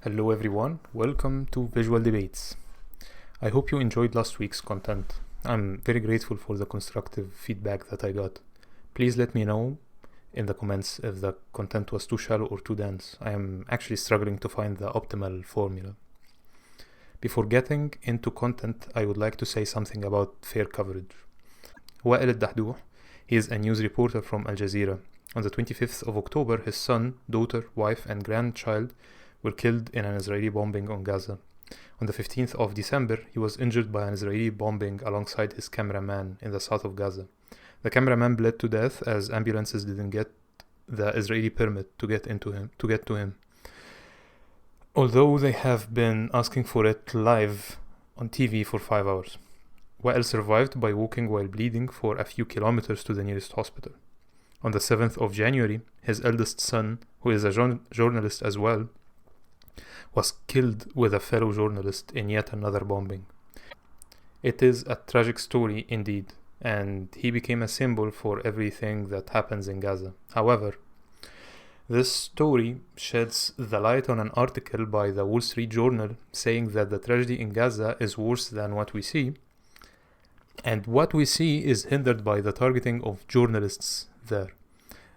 Hello everyone, welcome to Visual Debates. I hope you enjoyed last week's content. I'm very grateful for the constructive feedback that I got. Please let me know in the comments if the content was too shallow or too dense. I am actually struggling to find the optimal formula. Before getting into content, I would like to say something about fair coverage. Wael al-Dahdouh, he is a news reporter from Al Jazeera. On the 25th of October, his son, daughter, wife and grandchild were killed in an Israeli bombing on Gaza. On the 15th of December, he was injured by an Israeli bombing alongside his cameraman in the south of Gaza. The cameraman bled to death as ambulances didn't get the Israeli permit to get to him. Although they have been asking for it live on TV for 5 hours. Wael survived by walking while bleeding for a few kilometers to the nearest hospital. On the 7th of January, his eldest son, who is a journalist as well, was killed with a fellow journalist in yet another bombing. It is a tragic story indeed, and he became a symbol for everything that happens in Gaza. However, this story sheds the light on an article by the Wall Street Journal saying that the tragedy in Gaza is worse than what we see, and what we see is hindered by the targeting of journalists there.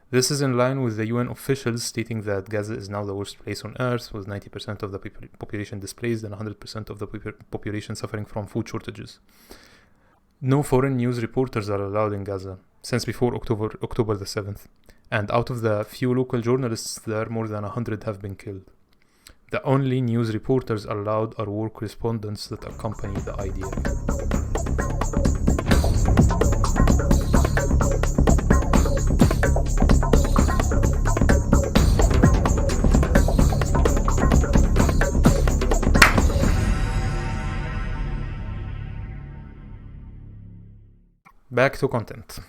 This is in line with the UN officials stating that Gaza is now the worst place on earth, with 90% of the population displaced and 100% of the population suffering from food shortages. No foreign news reporters are allowed in Gaza since before October the 7th, and out of the few local journalists there, more than 100 have been killed. The only news reporters allowed are war correspondents that accompany the IDF. Back to content.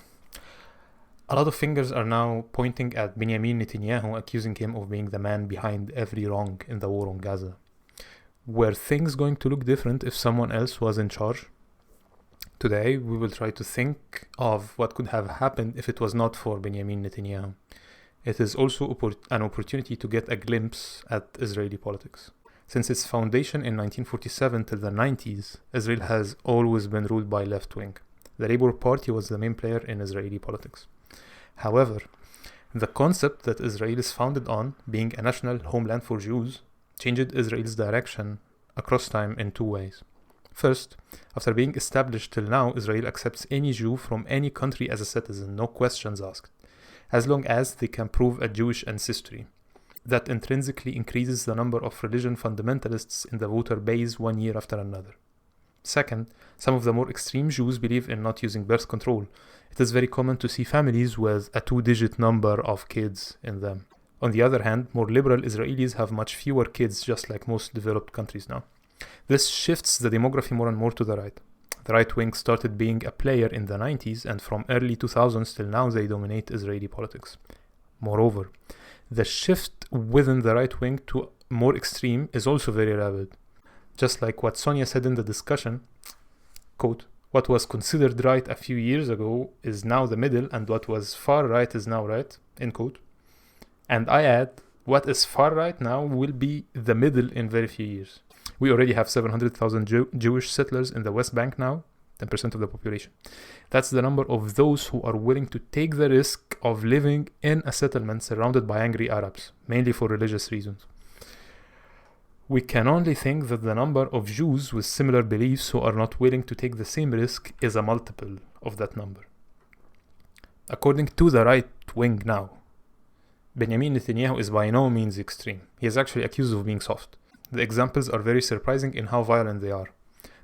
A lot of fingers are now pointing at Benjamin Netanyahu, accusing him of being the man behind every wrong in the war on Gaza. Were things going to look different if someone else was in charge? Today, we will try to think of what could have happened if it was not for Benjamin Netanyahu. It is also an opportunity to get a glimpse at Israeli politics. Since its foundation in 1947 till the 90s, Israel has always been ruled by left wing. The Labour Party was the main player in Israeli politics. However, the concept that Israel is founded on, being a national homeland for Jews, changed Israel's direction across time in two ways. First, after being established till now, Israel accepts any Jew from any country as a citizen, no questions asked, as long as they can prove a Jewish ancestry. That intrinsically increases the number of religion fundamentalists in the voter base one year after another. Second, some of the more extreme Jews believe in not using birth control. It is very common to see families with a 2-digit number of kids in them. On the other hand, more liberal Israelis have much fewer kids, just like most developed countries now. This shifts the demography more and more to the right. The right wing started being a player in the 90s, and from early 2000s till now they dominate Israeli politics. Moreover, the shift within the right wing to more extreme is also very rapid. Just like what Sonia said in the discussion, quote, what was considered right a few years ago is now the middle, and what was far right is now right, end quote. And I add, what is far right now will be the middle in very few years. We already have 700,000 Jewish settlers in the West Bank now, 10% of the population. That's the number of those who are willing to take the risk of living in a settlement surrounded by angry Arabs, mainly for religious reasons. We can only think that the number of Jews with similar beliefs who are not willing to take the same risk is a multiple of that number. According to the right wing now, Benjamin Netanyahu is by no means extreme. He is actually accused of being soft. The examples are very surprising in how violent they are.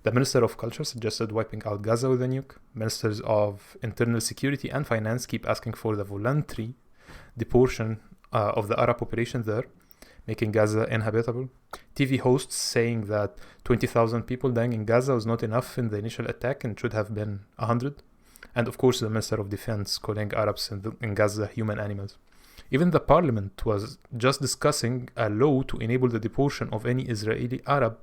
The Minister of Culture suggested wiping out Gaza with a nuke. Ministers of Internal Security and Finance keep asking for the voluntary deportation of the Arab population there, making Gaza inhabitable. TV hosts saying that 20,000 people dying in Gaza was not enough in the initial attack and should have been 100. And of course the Minister of Defense calling Arabs in Gaza human animals. Even the parliament was just discussing a law to enable the deportation of any Israeli Arab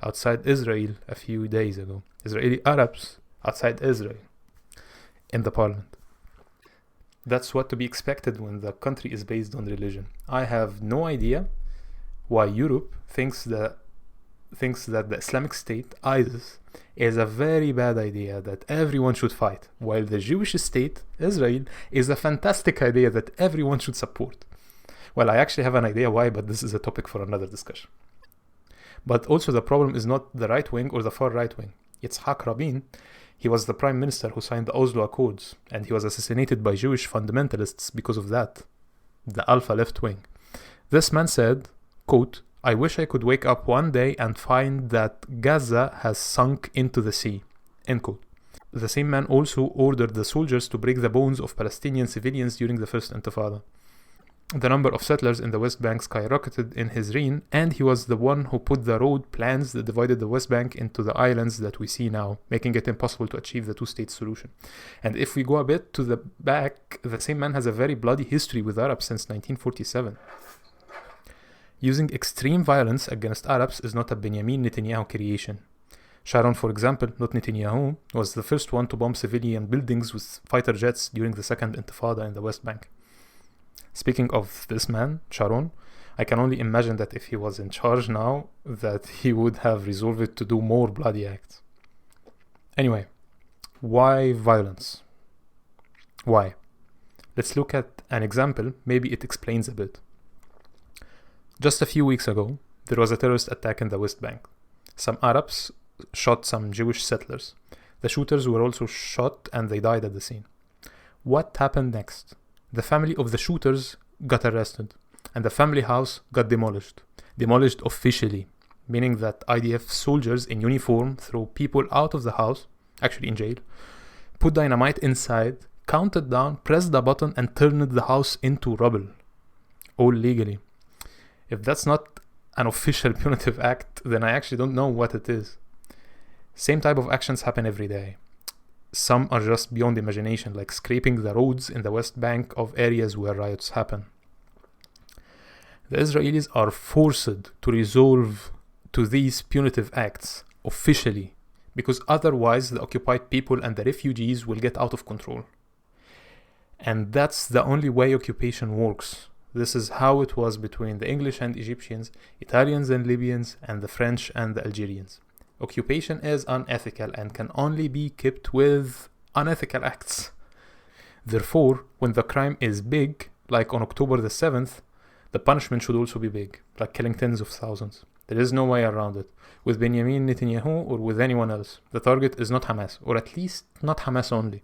outside Israel a few days ago. Israeli Arabs outside Israel in the parliament. That's what to be expected when the country is based on religion. I have no idea why Europe thinks that the Islamic State, ISIS, is a very bad idea that everyone should fight, while the Jewish state, Israel, is a fantastic idea that everyone should support. Well, I actually have an idea why, but this is a topic for another discussion. But also the problem is not the right wing or the far right wing. Yitzhak Rabin, he was the prime minister who signed the Oslo Accords, and he was assassinated by Jewish fundamentalists because of that, the Alpha left wing. This man said, quote, "I wish I could wake up one day and find that Gaza has sunk into the sea," end quote. The same man also ordered the soldiers to break the bones of Palestinian civilians during the First Intifada. The number of settlers in the West Bank skyrocketed in his reign, and he was the one who put the road plans that divided the West Bank into the islands that we see now, making it impossible to achieve the two-state solution. And if we go a bit to the back, the same man has a very bloody history with Arabs since 1947. Using extreme violence against Arabs is not a Benjamin Netanyahu creation. Sharon, for example, not Netanyahu, was the first one to bomb civilian buildings with fighter jets during the Second Intifada in the West Bank. Speaking of this man, Sharon, I can only imagine that if he was in charge now, that he would have resolved to do more bloody acts. Anyway, why violence? Why? Let's look at an example, maybe it explains a bit. Just a few weeks ago, there was a terrorist attack in the West Bank. Some Arabs shot some Jewish settlers. The shooters were also shot and they died at the scene. What happened next? The family of the shooters got arrested, and the family house got demolished. Demolished officially, meaning that IDF soldiers in uniform threw people out of the house, actually in jail, put dynamite inside, counted down, pressed the button, and turned the house into rubble. All legally. If that's not an official punitive act, then I actually don't know what it is. Same type of actions happen every day. Some are just beyond imagination, like scraping the roads in the West Bank of areas where riots happen. The Israelis are forced to resolve to these punitive acts officially, because otherwise the occupied people and the refugees will get out of control. And that's the only way occupation works. This is how it was between the English and Egyptians, Italians and Libyans, and the French and the Algerians. Occupation is unethical and can only be kept with unethical acts. Therefore, when the crime is big, like on October the 7th, the punishment should also be big, like killing tens of thousands. There is no way around it. With Benjamin Netanyahu or with anyone else, the target is not Hamas, or at least not Hamas only.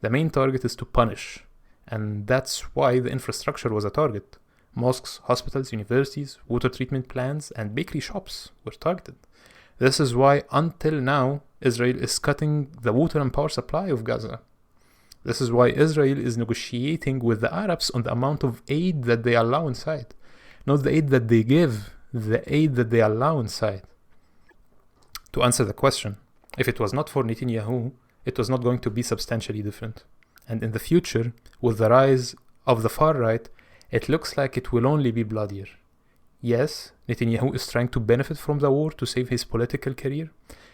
The main target is to punish. And that's why the infrastructure was a target. Mosques, hospitals, universities, water treatment plants, and bakery shops were targeted. This is why, until now, Israel is cutting the water and power supply of Gaza. This is why Israel is negotiating with the Arabs on the amount of aid that they allow inside. Not the aid that they give, the aid that they allow inside. To answer the question, if it was not for Netanyahu, it was not going to be substantially different. And in the future, with the rise of the far right, it looks like it will only be bloodier. Yes, Netanyahu is trying to benefit from the war to save his political career.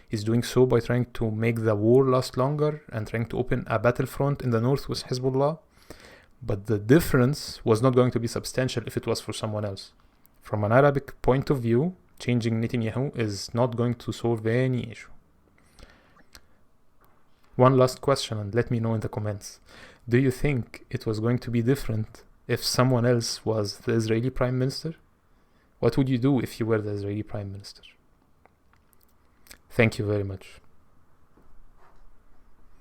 He's doing so by trying to make the war last longer and trying to open a battlefront in the north with Hezbollah. But the difference was not going to be substantial if it was for someone else. From an Arabic point of view, changing Netanyahu is not going to solve any issue. One last question, and let me know in the comments. Do you think it was going to be different if someone else was the Israeli Prime Minister? What would you do if you were the Israeli Prime Minister? Thank you very much.